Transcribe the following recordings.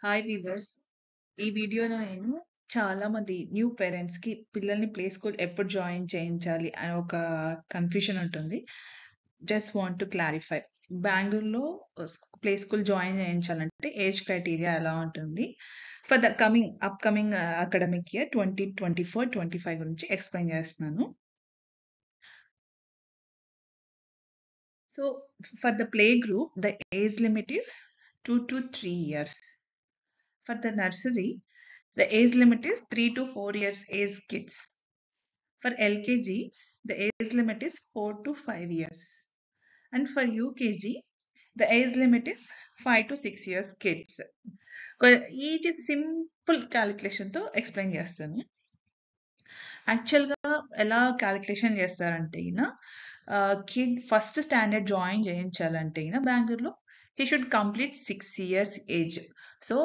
Hi weavers. ఈ వీడియోలో నేను చాలా మంది న్యూ పేరెంట్స్‌కి పిల్లల్ని ప్లే స్కూల్ ఎప్పుడు జాయిన్ చేయించాలి అని ఒక కన్‌ఫ్యూజన్ ఉంటుంది. Just want to clarify. బెంగుళూరులో ప్లే స్కూల్ జాయిన్ చేయించాలంటే ఏజ్ క్రైటీరియా ఎలా ఉంటుంది? For the upcoming academic year 2024, 25 గురించి ఎక్స్‌ప్లెయిన్ చేస్తున్నాను. So, for the play group, the age limit is 2 to 3 years. For the nursery, the age limit is 3 to 4 years age kids. For LKG, the age limit is 4 to 5 years. And for UKG, the age limit is 5 to 6 years kids. Each simple క్యాలిక్యులేషన్తో explain చేస్తాను. యాక్చువల్గా ఎలా calculation చేస్తారంటే kid first standard join చేయించాలంటే బెంగళూరులో he should complete 6 years age. So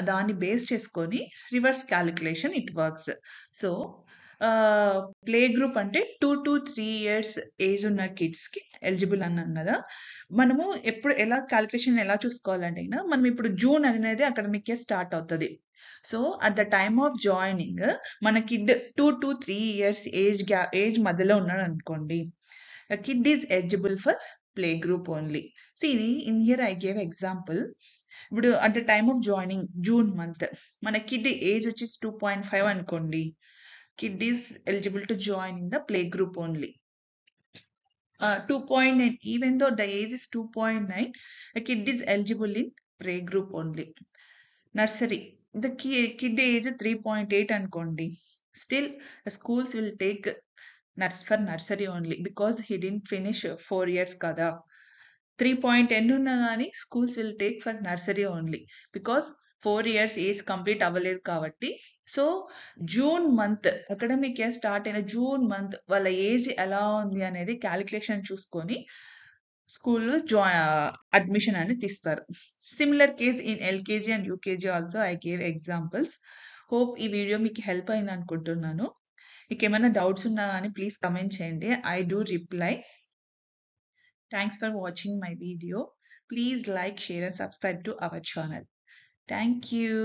దాన్ని base చేసుకొని reverse calculation it works. So play group అంటే 2 to 3 years ఏజ్ ఉన్న కిడ్స్కి ఎలిజిబుల్ అన్నాం కదా. మనము ఎలా క్యాలిక్యులేషన్ ఎలా చూసుకోవాలంటే మనం ఇప్పుడు జూన్ అనేది అకాడమిక్ ఇయర్ స్టార్ట్ అవుతుంది. So at the time of joining మన కిడ్ 2 to 3 years ఏజ్ మధ్యలో ఉన్నాడు అనుకోండి, kid is eligible for play group only. In here I gave example. ఇప్పుడు at the time of joining June month మన kid age వచ్చి 2.5 అనుకోండి, kid is eligible to join in the play group only. 2.9, even though the age is 2.9, a kid is eligible in play group only. Nursery, the kid age 3.8 అనుకోండి, still schools will take for nursery only because he didn't finish 4 years కదా. 3.10 ఉన్నా కానీ schools will take for nursery only because 4 years age complete అవ్వలేదు కాబట్టి. So June month academic year start అయిన June month వాళ్ళ age ఎలా ఉంది అనేది క్యాలిక్యులేషన్ చూసుకొని స్కూల్లో అడ్మిషన్ అని తీస్తారు. Similar case in LKG and UKG also I gave examples. Hope ఈ వీడియో మీకు హెల్ప్ అయింది అనుకుంటున్నాను. మీకు ఏమైనా డౌట్స్ ఉన్నా కానీ ప్లీజ్ కమెంట్ చేయండి. I do reply. Thanks for watching my video. Please like, share and subscribe to our channel. Thank you.